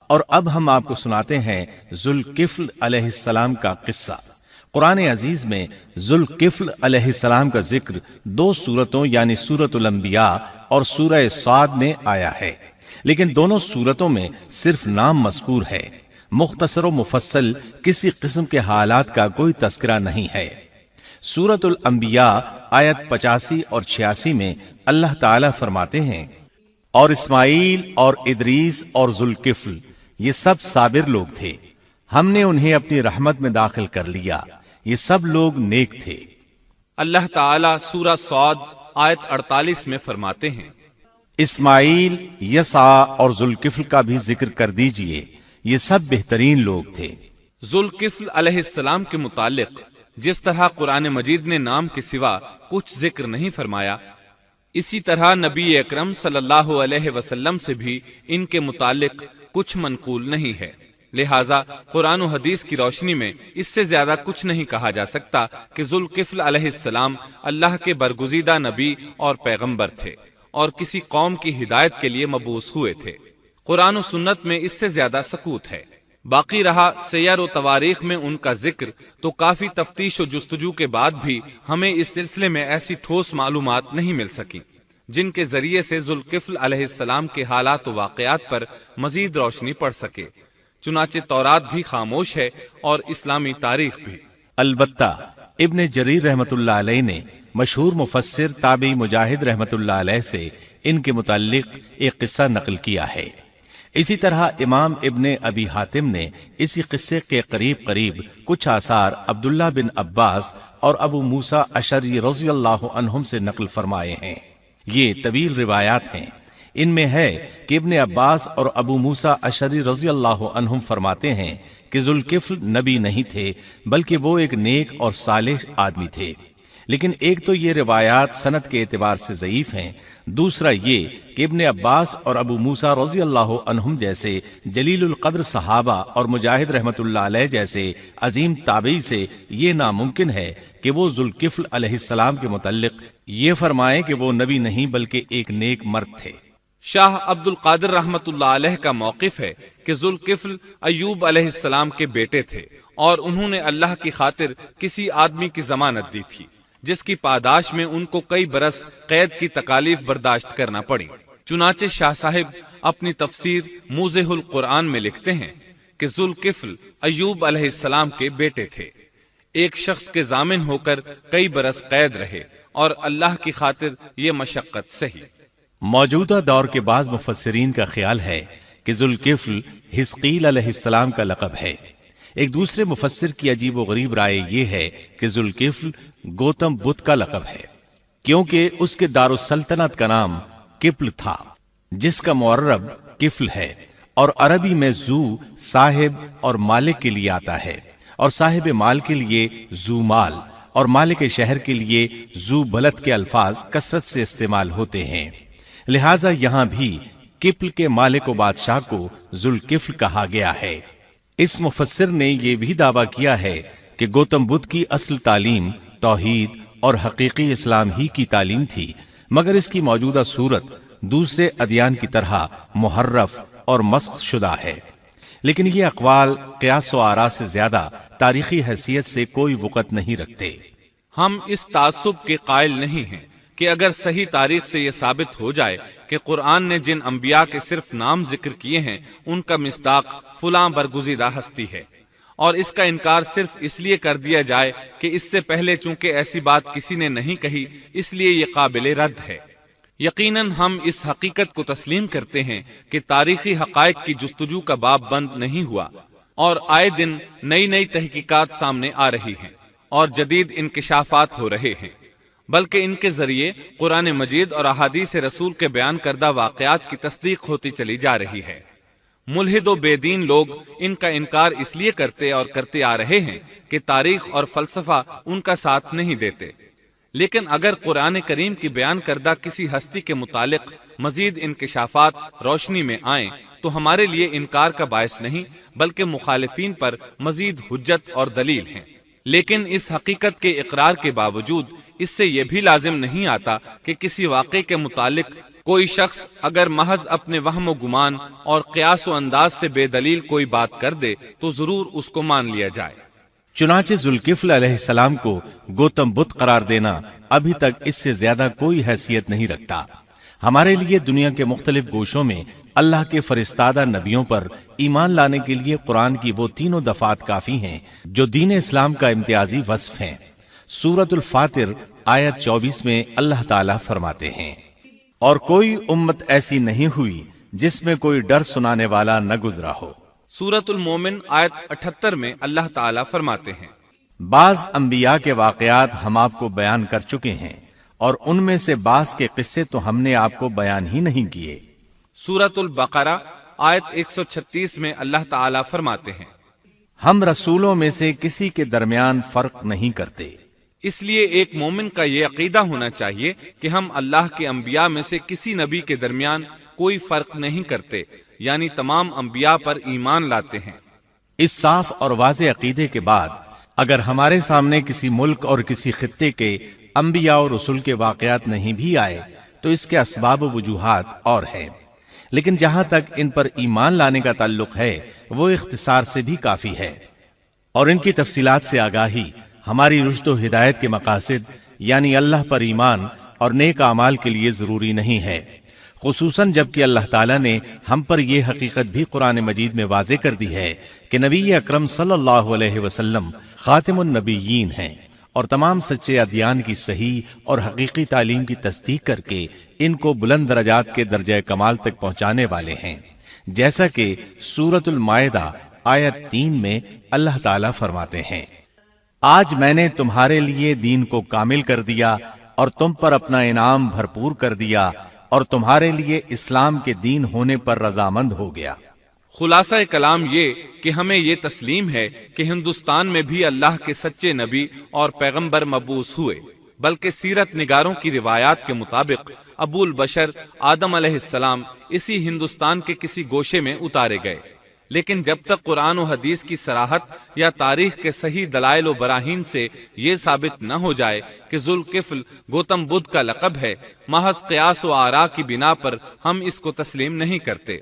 اور اب ہم آپ کو سناتے ہیں ذوالکفل علیہ السلام کا قصہ۔ قرآن عزیز میں ذوالکفل علیہ السلام کا ذکر 2 سورتوں یعنی سورۃ الانبیاء اور سورہ صاد میں آیا ہے، لیکن دونوں سورتوں میں صرف نام مذکور ہے، مختصر و مفصل کسی قسم کے حالات کا کوئی تذکرہ نہیں ہے۔ سورۃ الانبیاء آیت 85 اور 86 میں اللہ تعالیٰ فرماتے ہیں، اور اسماعیل اور ادریس اور ذوالکفل یہ سب صابر لوگ تھے، ہم نے انہیں اپنی رحمت میں داخل کر لیا، یہ سب لوگ نیک تھے۔ اللہ تعالیٰ سورہ صاد آیت 48 میں فرماتے ہیں، اسماعیل، یسع اور ذوالکفل کا بھی ذکر کر دیجئے، یہ سب بہترین لوگ تھے۔ ذوالکفل علیہ السلام کے متعلق جس طرح قرآن مجید نے نام کے سوا کچھ ذکر نہیں فرمایا، اسی طرح نبی اکرم صلی اللہ علیہ وسلم سے بھی ان کے متعلق کچھ منقول نہیں ہے، لہٰذا قرآن و حدیث کی روشنی میں اس سے زیادہ کچھ نہیں کہا جا سکتا کہ ذوالکفل علیہ السلام اللہ کے برگزیدہ نبی اور پیغمبر تھے اور کسی قوم کی ہدایت کے لیے مبعوث ہوئے تھے۔ قرآن و سنت میں اس سے زیادہ سکوت ہے۔ باقی رہا سیر و تواریخ میں ان کا ذکر، تو کافی تفتیش و جستجو کے بعد بھی ہمیں اس سلسلے میں ایسی ٹھوس معلومات نہیں مل سکی جن کے ذریعے سے ذوالکفل علیہ السلام کے حالات و واقعات پر مزید روشنی پڑ سکے، چنانچہ تورات بھی خاموش ہے اور اسلامی تاریخ بھی۔ البتہ ابن جریر رحمت اللہ علیہ نے مشہور مفسر تابعی مجاہد رحمت اللہ علیہ سے ان کے متعلق ایک قصہ نقل کیا ہے۔ اسی طرح امام ابن ابی حاتم نے اسی قصے کے قریب کچھ آثار عبداللہ بن عباس اور ابو موسیٰ اشعری رضی اللہ عنہم سے نقل فرمائے ہیں۔ یہ طویل روایات ہیں۔ ان میں ہے کہ ابن عباس اور ابو موسیٰ اشعری رضی اللہ عنہم فرماتے ہیں کہ ذوالکفل نبی نہیں تھے، بلکہ وہ ایک نیک اور صالح آدمی تھے۔ لیکن ایک تو یہ روایات سند کے اعتبار سے ضعیف ہیں، دوسرا یہ کہ ابن عباس اور ابو موسیٰ رضی اللہ عنہم جیسے جلیل القدر صحابہ اور مجاہد رحمت اللہ علیہ جیسے عظیم تابعی سے یہ ناممکن ہے کہ وہ ذوالکفل علیہ السلام کے متعلق یہ فرمائیں کہ وہ نبی نہیں بلکہ ایک نیک مرد تھے۔ شاہ عبد القادر رحمت اللہ علیہ کا موقف ہے کہ ذوالکفل ایوب علیہ السلام کے بیٹے تھے اور انہوں نے اللہ کی خاطر کسی آدمی کی ضمانت دی تھی جس کی پاداش میں ان کو کئی برس قید کی تکالیف برداشت کرنا پڑی۔ چنانچہ شاہ صاحب اپنی تفسیر موضح القرآن میں لکھتے ہیں کہ ذوالکفل ایوب علیہ السلام کے بیٹے تھے، ایک شخص کے ضامن ہو کر کئی برس قید رہے اور اللہ کی خاطر یہ مشقت سہی۔ موجودہ دور کے بعض مفسرین کا خیال ہے کہ ذوالکفل حزقیل علیہ السلام کا لقب ہے۔ ایک دوسرے مفسر کی عجیب و غریب رائے یہ ہے کہ ذوالکفل گوتم بدھ کا لقب ہے، کیونکہ اس کے دارالسلطنت کا نام کفل تھا، جس کا معرب کفل ہے، اور عربی میں ذو صاحب اور مالک کے لیے آتا ہے، اور صاحب مال کے لیے ذو مال اور مالک شہر کے لیے ذو بلد کے الفاظ کثرت سے استعمال ہوتے ہیں، لہٰذا یہاں بھی کفل کے مالک و بادشاہ کو ذوالکفل کہا گیا ہے۔ اس مفسر نے یہ بھی دعویٰ کیا ہے کہ گوتم بدھ کی اصل تعلیم توحید اور حقیقی اسلام ہی کی تعلیم تھی، مگر اس کی موجودہ صورت دوسرے ادیان کی طرح محرف اور مسخ شدہ ہے۔ لیکن یہ اقوال قیاس و آراء سے زیادہ تاریخی حیثیت سے کوئی وقت نہیں رکھتے۔ ہم اس تعصب کے قائل نہیں ہیں کہ اگر صحیح تاریخ سے یہ ثابت ہو جائے کہ قرآن نے جن انبیاء کے صرف نام ذکر کیے ہیں ان کا مصداق فلاں برگزیدہ ہستی ہے، اور اس کا انکار صرف اس لیے کر دیا جائے کہ اس سے پہلے چونکہ ایسی بات کسی نے نہیں کہی اس لیے یہ قابل رد ہے۔ یقیناً ہم اس حقیقت کو تسلیم کرتے ہیں کہ تاریخی حقائق کی جستجو کا باب بند نہیں ہوا، اور آئے دن نئی تحقیقات سامنے آ رہی ہیں اور جدید انکشافات ہو رہے ہیں، بلکہ ان کے ذریعے قرآن مجید اور احادیث رسول کے بیان کردہ واقعات کی تصدیق ہوتی چلی جا رہی ہے۔ ملحد و بے دین لوگ ان کا انکار اس لیے کرتے اور کرتے آ رہے ہیں کہ تاریخ اور فلسفہ ان کا ساتھ نہیں دیتے، لیکن اگر قرآن کریم کی بیان کردہ کسی ہستی کے متعلق مزید انکشافات روشنی میں آئیں تو ہمارے لیے انکار کا باعث نہیں بلکہ مخالفین پر مزید حجت اور دلیل ہیں۔ لیکن اس حقیقت کے اقرار کے باوجود اس سے یہ بھی لازم نہیں آتا کہ کسی واقعے کے متعلق کوئی شخص اگر محض اپنے وہم و گمان اور قیاس و انداز سے بے دلیل کوئی بات کر دے تو ضرور اس کو مان لیا جائے۔ چنانچہ ذوالکفل علیہ السلام کو گوتم بدھ قرار دینا ابھی تک اس سے زیادہ کوئی حیثیت نہیں رکھتا۔ ہمارے لیے دنیا کے مختلف گوشوں میں اللہ کے فرستادہ نبیوں پر ایمان لانے کے لیے قرآن کی وہ تینوں دفعات کافی ہیں جو دین اسلام کا امتیازی وصف ہیں۔ سورۃ الفاتر آیت 24 میں اللہ تعالیٰ فرماتے ہیں، اور کوئی امت ایسی نہیں ہوئی جس میں کوئی ڈر سنانے والا نہ گزرا ہو۔ سورۃ المومن آیت 78 میں اللہ تعالیٰ فرماتے ہیں، بعض انبیاء کے واقعات ہم آپ کو بیان کر چکے ہیں اور ان میں سے بعض کے قصے تو ہم نے آپ کو بیان ہی نہیں کیے۔ سورۃ البقرہ آیت 136 میں اللہ تعالیٰ فرماتے ہیں، ہم رسولوں میں سے کسی کے درمیان فرق نہیں کرتے۔ اس لیے ایک مومن کا یہ عقیدہ ہونا چاہیے کہ ہم اللہ کے انبیاء میں سے کسی نبی کے درمیان کوئی فرق نہیں کرتے، یعنی تمام انبیاء پر ایمان لاتے ہیں۔ اس صاف اور واضح عقیدے کے بعد اگر ہمارے سامنے کسی ملک اور کسی خطے کے انبیاء اور رسول کے واقعات نہیں بھی آئے تو اس کے اسباب و وجوہات اور ہیں، لیکن جہاں تک ان پر ایمان لانے کا تعلق ہے وہ اختصار سے بھی کافی ہے، اور ان کی تفصیلات سے آگاہی ہماری رشد و ہدایت کے مقاصد یعنی اللہ پر ایمان اور نیک اعمال کے لیے ضروری نہیں ہے، خصوصاً جبکہ اللہ تعالیٰ نے ہم پر یہ حقیقت بھی قرآن مجید میں واضح کر دی ہے کہ نبی اکرم صلی اللہ علیہ وسلم خاتم النبیین ہیں اور تمام سچے ادیان کی صحیح اور حقیقی تعلیم کی تصدیق کر کے ان کو بلند درجات کے درجہ کمال تک پہنچانے والے ہیں، جیسا کہ سورۃ المائدہ آیت 3 میں اللہ تعالیٰ فرماتے ہیں، آج میں نے تمہارے لیے دین کو کامل کر دیا اور تم پر اپنا انعام بھرپور کر دیا اور تمہارے لیے اسلام کے دین ہونے پر رضامند ہو گیا۔ خلاصہ کلام یہ کہ ہمیں یہ تسلیم ہے کہ ہندوستان میں بھی اللہ کے سچے نبی اور پیغمبر مبعوث ہوئے، بلکہ سیرت نگاروں کی روایات کے مطابق ابو البشر آدم علیہ السلام اسی ہندوستان کے کسی گوشے میں اتارے گئے، لیکن جب تک قرآن و حدیث کی صراحت یا تاریخ کے صحیح دلائل و براہین سے یہ ثابت نہ ہو جائے کہ ذوالکفل گوتم بدھ کا لقب ہے، محض قیاس و آراء کی بنا پر ہم اس کو تسلیم نہیں کرتے،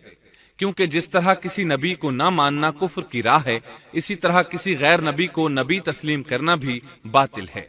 کیونکہ جس طرح کسی نبی کو نہ ماننا کفر کی راہ ہے، اسی طرح کسی غیر نبی کو نبی تسلیم کرنا بھی باطل ہے۔